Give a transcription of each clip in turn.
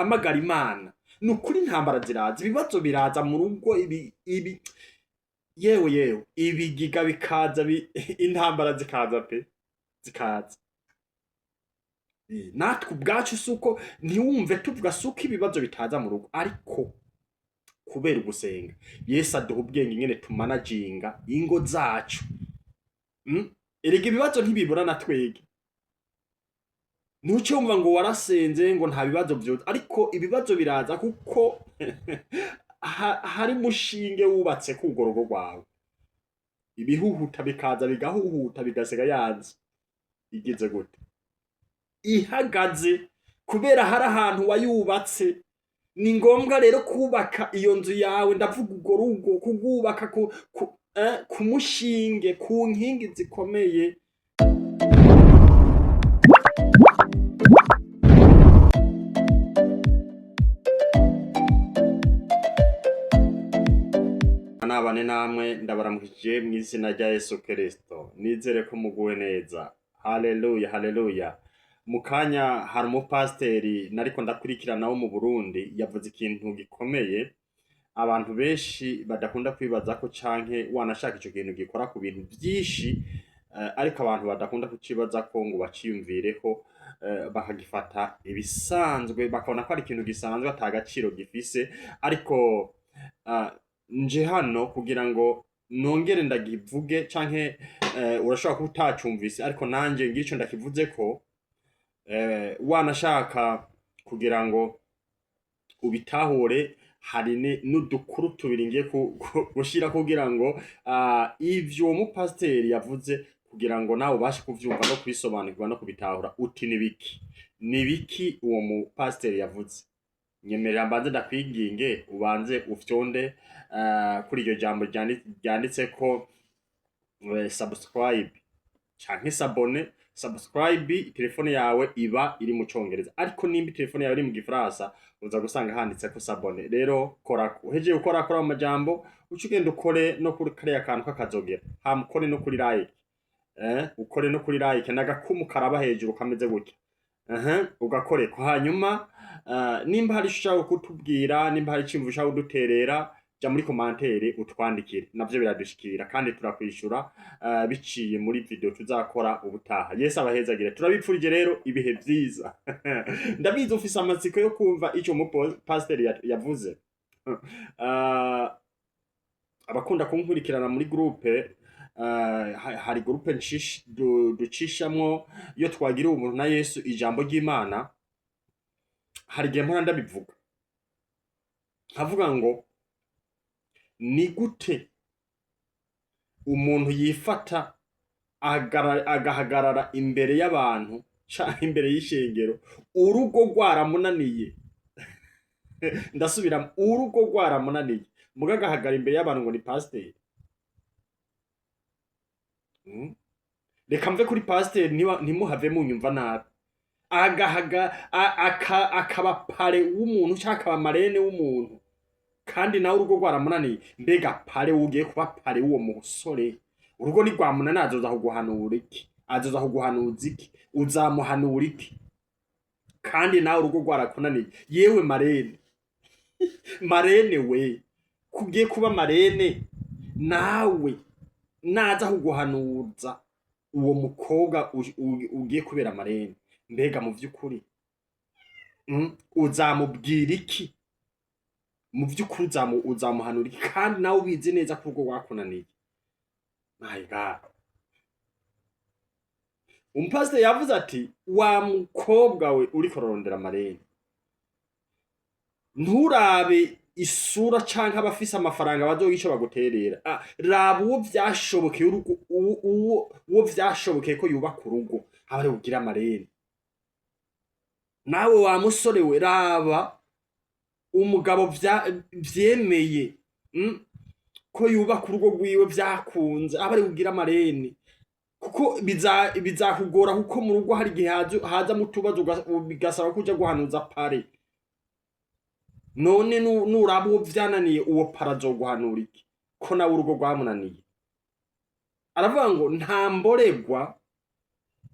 duhamagara Imana nukuri intambara ziraza, ibibazo biraza mu rugo, yewe ibigiga bikaza, intambara zikaza pe, zikaza. Natwe ubwacu suko ntiwumve tuvuga suko ibibazo bitaza mu rugo, ariko kubera gusenga Yesu aduha ubwenge ingene tumanaginga ingo zacu. Erega ibibazo ntibibura na twege, ntucyumva ngo warasenze ngo nta bibazo byose, ariko ibibazo biraza kuko hari mushinge wubatse ku rugo rwawe. Ibihuhuta bikaza bigahuhuta bigasiga yanze igize gute, ihagaze, kubera hari ahantu wayubatse. Ni ngombwa rero kubaka iyo nzu yawe, ndavuga urwo rugo, kugubaka ku mushinge, ku nkingi zikomeye. Nabane namwe ndabaramukije mu izina rya Yesu Kristo, nizere ko muguwe neza. Haleluya, haleluya. Mukanya hari umupasteri nariko ndakurikirana wo mu Burundi yavuze ikintu gikomeye abantu benshi badakunda kwibaza ko, canke wanashaka ico kintu gikora ku bintu byinshi, ariko abantu badakunda kucibaza ko ngo baciyumvireho, bakagifata ibisanzwe, bakabona ko ari ikintu gisanzwe atagaciro gifise. Ariko nje hano kugira ngo nongere ndagivuge, canke urashobora kuba utacumvise, ariko nanje ngira ico ndakivuze ko, wanashaka kugira ngo ubitahure, hari n'udukuru tubiri ngiye gushira kugira ngo ivyo uwo mupasteri yavuze, kugira ngo nawe ubashe kuvyumva no kwisobanukirwa no kubitahura. Uti nibiki uwo mupasteri yavuze? Nyemerera mbanze ndakwinginge ubanze ufyonde kuri iryo jambo ryanditse ko subscribe canke s'abone. Subscribe, telefone yawe iba iri mu Congereza, ariko nimba telefone yawe iri mu Gifaransa uza gusanga handitse ko s'abone. Rero korako, uhejeje gukora amajambo ucugenda ukore no kuri kariya kantu k'akazogera, ukore no kuri like, ukore no kuri like n'agakumu karaba hejuru kameze gutya, ugakoreko. Hanyuma nimba hari ushaka kutubwira, nimba hari ikintu ushaka kuduterera, ja muri commentaire utwandikire, navyo biradushikira kandi turakwishura biciye muri video tuzakora ubutaha. Yesu abahezagira. Turabipfurije rero ibihe vyiza. Ndabizi ufise amatsiko yo kumva ico pastor yavuze. Abakunda kunkurikirana muri groupe, hari groupe ducishamwo iyo twagira umuntu na Yesu ijambo ry'Imana. Hari gihe mpora ndabivuga nkavuga ngo ni gute umuntu yifata agahagarara imbere y'abantu canke imbere y'ishengero, urugo rwaramunaniye. Ndasubira, urugo rwaramunaniye, muga agahagara imbere y'abantu ngo ni pasiteri. Reka mve kuri pasiteri ntimuhave munyumva nabi. Akaba pare w'umuntu canke akaba marene w'umuntu, kandi nawe urugo rwaramunaniye. Mbega pare ugiye kuba pare w'uwo musore, urugo ni rwamunaniye, azoza kuguhanura iki? Azoza kuguhanuza iki? Uzamuhanura iki? Kandi nawe urugo rwarakunaniye. Yewe marene, marene we, kugiye kuba marene, nawe naza kuguhanuza uwo mukobwa ugiye kubera marene, mbega mu vy'ukuri uzamubwira iki? Mu vy'ukuri uzamuhanura iki? Kandi nawe ubizi neza ko urugo rwakunaniye. My God. Umupasiteri yavuze ati, wa mukobwa we uriko urarondera marene, nturabe isura canke abafise amafaranga bazogira ico baguterera. Raba uwo vyashobokeye urugo, uwo vyashobokeye ko yubaka urugo, abari kugira marene. Nawe wa musore we, raba umugabo vyemeye ko yubaka urugo rwiwe, vyakunze, abari kugira marene. Kuko bizakugora, kuko mu rugo hari igihe haza mutubazo bigasaba kuja guhanuza pare. None nuraba uwo vyananiye, uwo pare azoguhanura iki? Ko nawe urugo rwamunaniye. Aravuga ngo nta mboregwa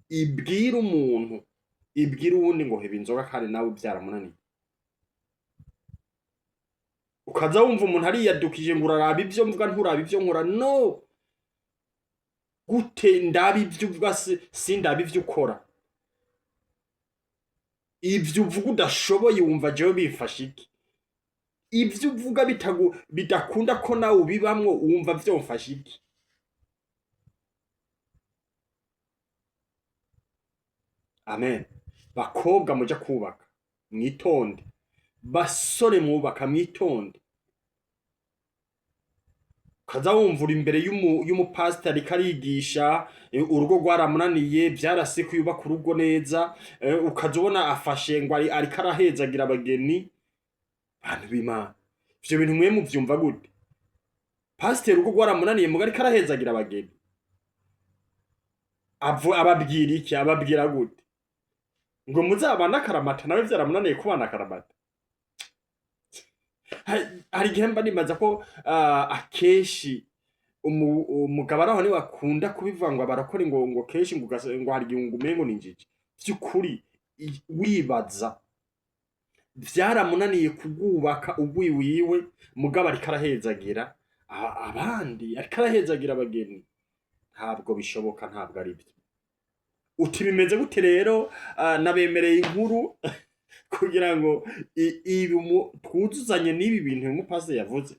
ibwira umuntu, ibwira uwundi ngo heba inzoga kandi nawe vyaramunaniye. ukaza wumva umuntu ariyadukije ngo uraraba ivyo mvuga nturaba ivyo nkora. No, gute ndaba ivyo uvuga sindaba ivyo ukora? Ivyo uvuga udashoboye wumva jewe bimfasha iki? Ivyo uvuga bidakunda ko nawe ubibamwo wumva vyomfasha iki? Amen. Bakobwa muja kubaka mwitonde, basore mwubaka mwitonde. Kaza wumva uri imbere y'umupasiteri karigisha, urugo rwaramunaniye, vyarase ko yubaka urugo neza, ukaza ubona afashe ngo ariko arahezagira abageni. Bantu b'Imana, ivyo bintu mwe muvyumva gute? Pasiteri urugo rwaramunaniye muga ariko arahezagira abageni, ababwira iki? Ababwira gute? Ngo muzabana akaramata, nawe vyaramunaniye kubana akaramata? Hari igihe mba nibaza ko akenshi umugabo araho niwe akunda kubivuga ngo abarakora ngo kenshi ngo hari igihe ngo umengo ni injiji. Vy'ukuri wibaza, vyaramunaniye kugubaka ugwiwiwe, mugabo ariko arahezagira abandi, ariko arahezagira abageni. Ntabwo bishoboka, ntabwo ari byo. Uti bimeze gute rero? Nabemereye inkuru kugira ngo twuzuzanye n'ibi bintu umupasiteri yavuze.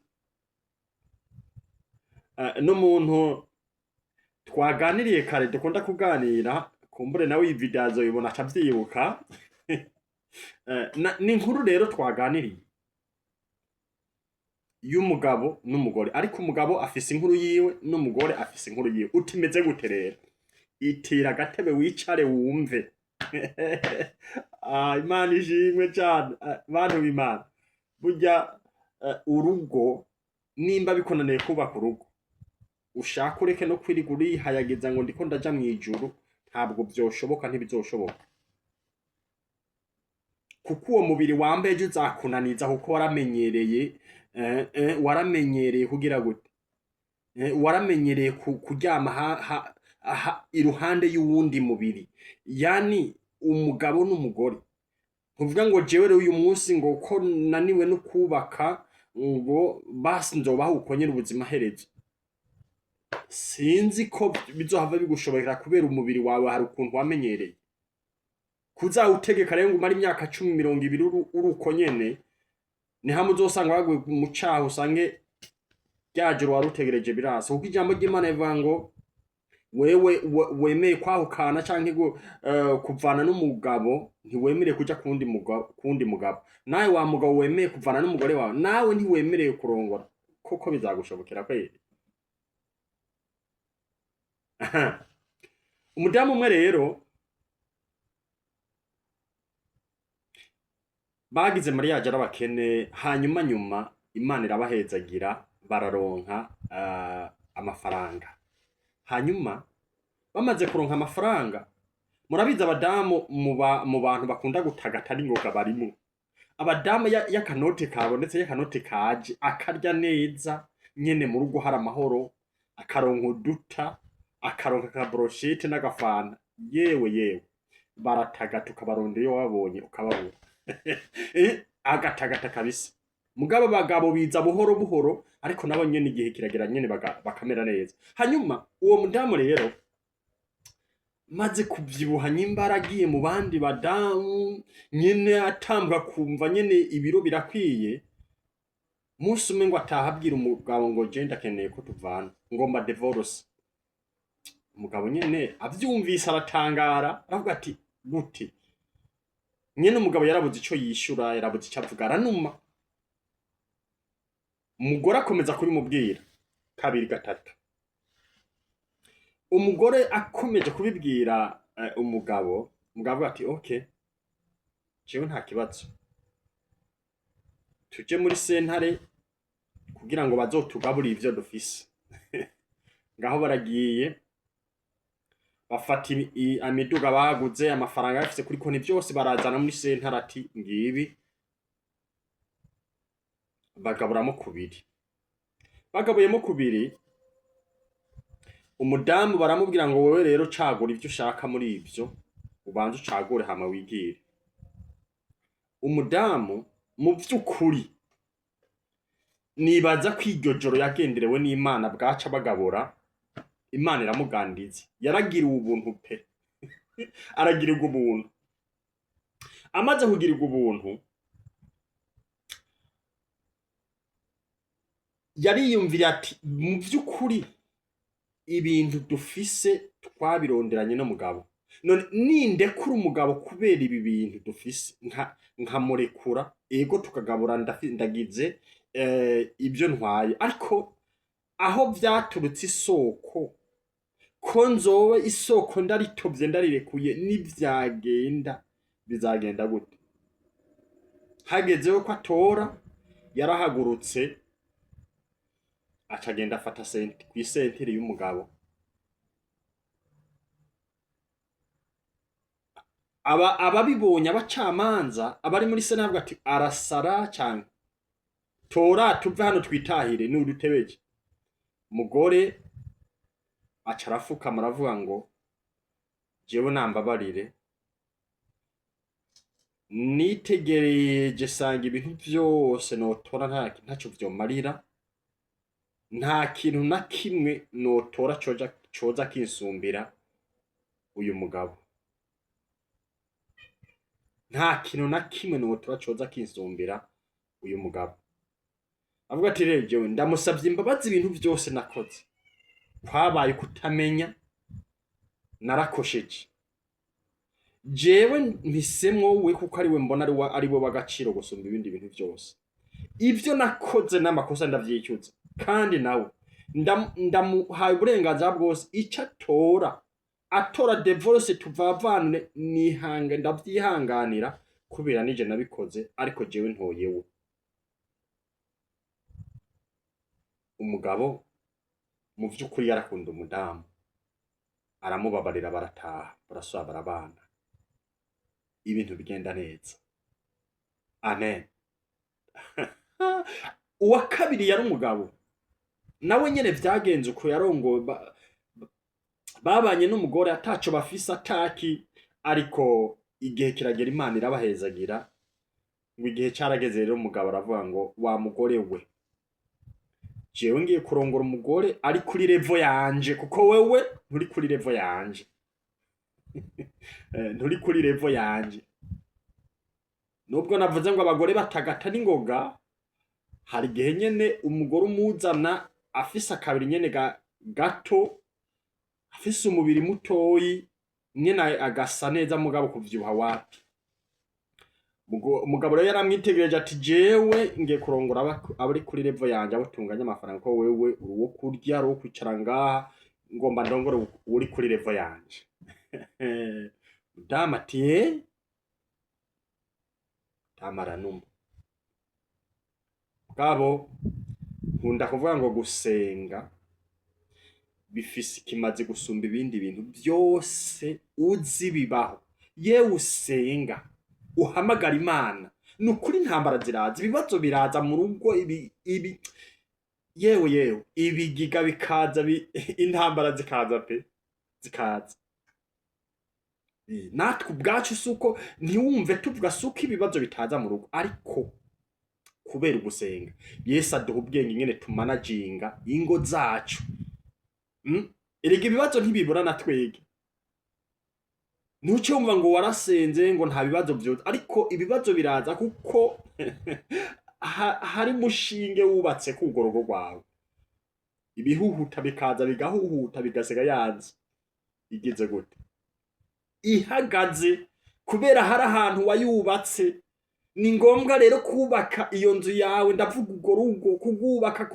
N'umuntu twaganiriye kare dukunda kuganira, kumbure nawe iyi video azoyibona acavyibuka. Ni inkuru rero twaganiriye y'umugabo n'umugore, ariko umugabo afise inkuru yiwe n'umugore afise inkuru yiwe. Uti imeze gute rero? Itira agatebe wicare wumve. Imana ishimwe cyane. Bantu b'Imana, burya urugo nimba bikonaniye kubaka urugo, ushaka ureke no kwiriga urihayagiza ngo ndiko ndaja mwijuru, ntabwo vyoshoboka, ntibizoshoboka. Kuko uwo mubiri wambaye ejo uzakunaniza, kuko waramenyereye kugira gute? Waramenyereye kuryama iruhande y'uwundi mubiri. Yani umugabo n'umugore, nkuvuga ngo jewe rero uyu munsi ngo ko naniwe no kubaka ngo basi nzobaho uko nyene ubuzima herezo. Sinzi ko bizohava bigushobokera, kubera umubiri wawe hari ukuntu wamenyereye. Kuzawutegeka rero ngo umara imyaka 10-20 uri uko nyene, ni hamwe uzosanga waguye mu caha, usange ryajuru warutegereje birasa. Kuko ijambo ry'Imana rivuga ngo wewe wemeye kwahukana canke kuvana n'umugabo, ntiwemereye kuja kundi mugabo. Nawe wa mugabo wemeye kuvana n'umugore wawe, nawe ntiwemereye kurongora. Koko bizagushobokera kweli? Umudamu umwe rero bagize mariage arabakene, hanyuma Imana irabahezagira, bararonka amafaranga. Hanyuma bamaze kuronka amafaranga, murabiza abadamu mu bantu bakunda gutagata n'ingoga barimo. Abadamu y'akanote kabonetse, y'akanote kaje, akarya neza nyene mu rugo hari amahoro, akaronka uduta, akaronka ka brochette n'agafana. Yewe baratagata, ukabarondera iyo wabonye ukababura. Agatagata kabisa. Mugabo abagabo biza buhoro buhoro, ariko nabo nyene igihe kiragera nyene bakamera neza. Hanyuma uwo mudamu rero maze kuvyibuha nyimbaragiye mu bandi badamu nyene, atambwa kumva nyene ibiro birakwiye, musi umwe ngo atahabwira umugabo ngo je ndakeneye ko tuvana, ngomba divorce. Umugabo nyene avyumvise aratangara, aravuga ati gute? Nyene umugabo yarabuze ico yishura, yarabuze ico avuga, aranuma. Umugore akomeza kubimubwira 2-3. Umugore akomeje kubibwira umugabo avuga ati okay, jewe nta kibazo, tuje muri sentare kugira ngo bazotugaburire ivyo dufise. Ngaho baragiye, bafata imiduga baguze, amafaranga bafise kuri konti vyose barazana muri sentare, ati ngibi. Bagaburamo 2. Bagabuyemo 2, umudamu baramubwira ngo wewe rero cagura ivyo ushaka muri ivyo, ubanze ucagure hama wigire. Umudamu mu vy'ukuri nibaza ko iryo joro yagenderewe n'Imana bwaca bagabura, Imana iramugandiza, yaragiriwe ubuntu pe aragirirwa ubuntu. Amaze kugirirwa ubuntu, yariyumvira ati mu by'ukuri ibintu dufise twabironderanye n'umugabo, none nindekura umugabo kubera ibi bintu dufise nkamurekura, ego tukagabura ndagize ibyo ntwaye, ariko aho vyaturutse isoko ko nzowe isoko ndaritovye ndarirekuye, nivyagenda bizagenda gute? Hagezeho ko atora, yarahagurutse acagenda afata kw'isentiri y'umugabo. Ababibonye abacamanza abari muri sena bavuga ati arasara cyane, tora tuve hano twitahire n'udutebeje. Mugore aca arafukama aravuga ngo jewe nambabarire, nitegereje sanga ibintu vyose notora ntacyo vyomarira, nta kintu na kimwe notora coza kinsumbira uyu mugabo, nta kintu na kimwe notora coza kinsumbira uyu mugabo. Avuga ati rero jewe ndamusavye imbabazi ibintu vyose nakoze, kwabaye kutamenya, narakosheje, jewe mpisemwo we kuko ari we mbona ari we w'agaciro gusumba ibindi bintu vyose. Ivyo nakoze n'amakosa ndavyicuza, kandi nawe ndamuhaye uburenganzira bwose ico atora divorce tuvavane, ndavyihanganira kubera nije nabikoze, ariko jewe ntoyewe. Umugabo mu vy'ukuri yarakunda umudamu, aramubabarira, barataha, barasubira barabana, ibintu bigenda neza. Amen. Uwa kabiri yari umugabo, nawe nyene vyagenze uko, yarongowe babanye n'umugore ataco bafise ataki, ariko igihe kiragera Imana irabahezagira, ngo igihe carageze rero umugabo aravuga ngo wa mugore we, jewe ngiye kurongora umugore ari kuri level yanje, kuko wewe nturi kuri level yanje. Nturi kuri level yanje. Nubwo navuze ngo abagore batagata n'ingoga, hari igihe nyene umugore umuzana afise akabiri nyene gato, afise umubiri mutoyi nyene agasa neza, mugabo kuvyibuha wapi. Umugabo rero yaramwitegereje ati jewe ngiye kurongora abari kuri level yanje, abo tunganya amafaranga, ko wewe uri wo kurya, uri wo kwicara ngaha, ngomba ndongore uri kuri level yanje. Mudamu ati tamaranumba. Mugabo nkunda kuvuga ngo gusenga bifise ikimaze gusumba ibindi bintu byose uzi bibaho. Yewe usenga, uhamagara Imana, nukuri intambara ziraza, ibibazo biraza mu rugo, yewe ibigiga bikaza, intambara zikaza pe, zikaza. Natwe ubwacu suko ntiwumve tuvuga suko ibibazo bitaza mu rugo, ariko kubera ugusenga Yesu aduha ubwenge ingene tumanaginga ingo zacu. Erega ibibazo ntibibura na twege, ntuce wumva ngo warasenze ngo nta bibazo vyose, ariko ibibazo biraza kuko hari mushinge wubatse ku rugo rwawe. Ibihuhuta bikaza bigahuhuta bigasega yanze igize gute, ihagaze, kubera hari ahantu wayubatse. Ni ngombwa rero kubaka iyo nzu yawe, ndavuga urwo rugo, kugubaka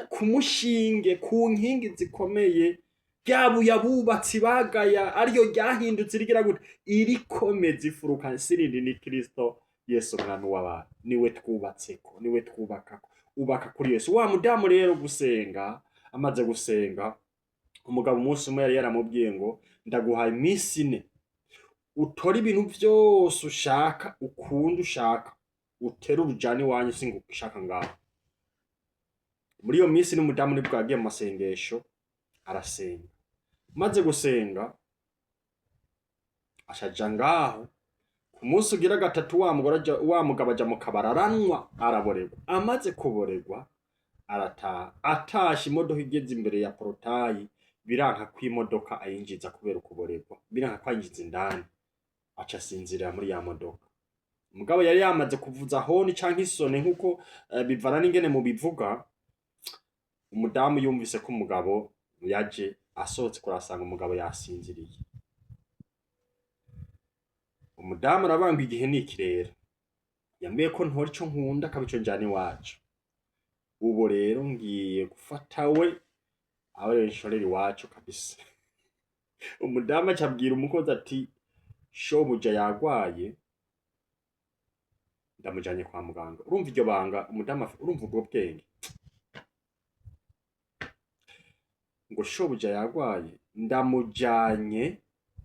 ku mushinge, ku nkingi zikomeye, ryabuye abubatsi bagaya ariyo ryahindutse rigira gute, irikomeza ifuruka sirindi ni Kristo Yesu umwami w'abantu, niwe twubatseko, niwe twubakako, ubaka kuri Yesu. Wa mudamu rero gusenga, amaze gusenga, umugabo umunsi umwe yari yaramubwiye ngo ndaguhaye iminsi 4 utora ibintu vyose ushaka, ukunda ushaka, utera urujani wanyu singo ushaka ngaho. Muri iyo minsi n'umudamu nibwo yagiye mu masengesho arasenga. Maze gusenga ashaja ngaho ku munsi ugira gatatu wa mugabo aja mu kabari aranywa araborerwa, amaze kuborerwa arataha, atashe imodoka igeze imbere ya porotayi biranka ko imodoka ayinjiza kubera ukuborerwa, biranka ko ayinjiza indani, aca asinzirira muri ya modoka. Umugabo yari yamaze kuvuza honi canke isone nkuko bivana n'ingene mu bivuga. Umudamu yumvise ko umugabo yaje, asohotse kurasanga umugabo yasinziriye. Umudamu arabanga igihe niki rero, yambwiye ko ntora ico nkunda akabico njana iwacu. Ubu rero ngiye gufata we aho rero nshorera iwacu kabisa. Umudamu aca abwira umukozi ati shobuja yagwaye, ndamujanye kwa muganga. Urumva iryo banga umudamu urumva ubwo bwenge, ngo shobuja yagwaye ndamujanye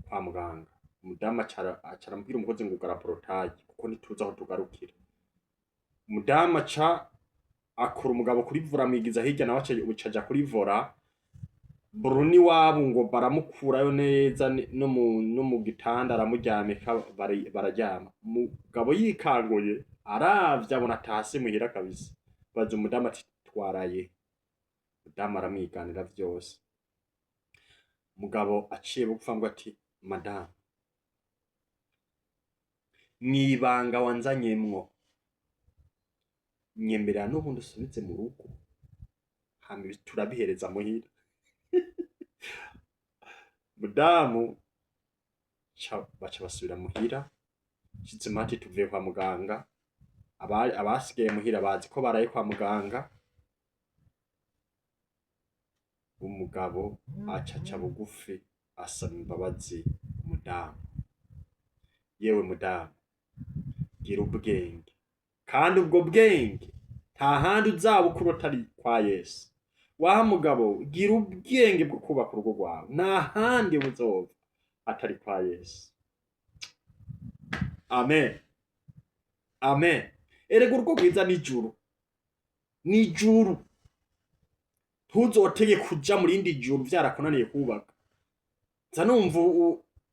kwa muganga. Umudamu aca aramubwira umukozi ngo ugara porotayi kuko ntituzi aho tugarukira. Umudamu aca akora umugabo kuri vora, amwigiza hirya nawe aca kuri vora. Bruni wabo ngo baramukurayo neza no mu gitanda aramuryamika, bararyama. Umugabo yikanguye aravye abona atase muhira kabisa. Baza umudamu ati twaraye. Umudamu aramwiganira vyose. Umugabo aciye bupfa ngo ati madame, mwibanga wanzanyemwo nyemerera n'ubundi usubize mu rugo, hama turabihereza muhira. Mudamu baca basubira muhira. Shitse mati tuvuye kwa muganga, abasigaye muhira bazi ko baraye kwa muganga. Umugabo aca bugufi asaba imbabazi umudamu. Yewe mudamu, gira ubwenge, kandi ubwo bwenge nta handi uzabukura atari kwa Yesu. Wa mugabo gira ubwenge bwo kubaka urugo rwawe, nta handi buzova atari kwa Yesu. Amen, amen. Erega urugo rwiza n'ijuru, n'ijuru. Ntuzotege kuja mu rindi juru vyarakunaniye kubaka. Nza numva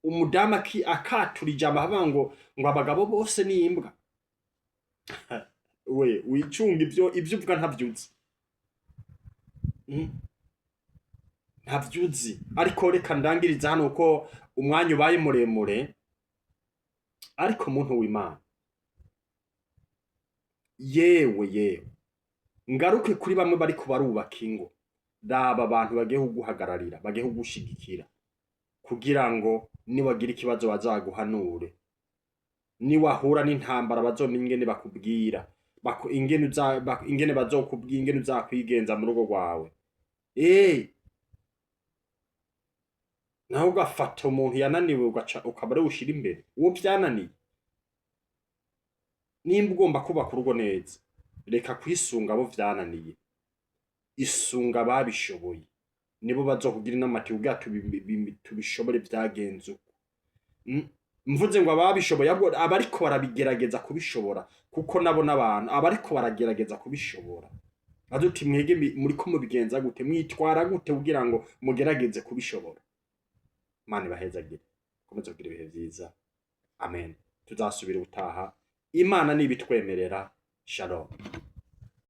umudamu akatura ijambo avuga ngo abagabo bose ni imbwa. We wicunga ivyo uvuga ntavyuzi, ntavyuzi. Ariko reka ndangiriza hano uko umwanya ubaye muremure. Ariko muntu w'Imana, yewe ngaruke kuri bamwe bari kubarubaka ingo. Daba abantu bagiye kuguhagararira, bagiye kugushigikira kugira ngo niwagira ikibazo bazaguhanure, niwahura n'intambara bazomenya ingene bakubwira, ingene bazokubwira ingene uzakwigenza mu rugo rwawe. Naho ugafata umuntu yananiwe ukaba ari ushira imbere uwo vyananiye. Nimba ugomba kubaka urugo neza, reka kwisunga abo vyananiye, isunga babishoboye. Nibo bazokugira inamati ubwa tubishobore vyagenze uko. Mvuze ngo ababishoboye abariko barabigerageza kubishobora, kuko nabo n'abantu abariko baragerageza kubishobora. Aduti mwege muriko mubigenza gute, mwitwara gute kugira ngo mugerageze kubishobora. Imana ibahezagira, komeze kugira ibihe vyiza. Amen. Tuzasubira utaha Imana nibitwemerera. Shalom.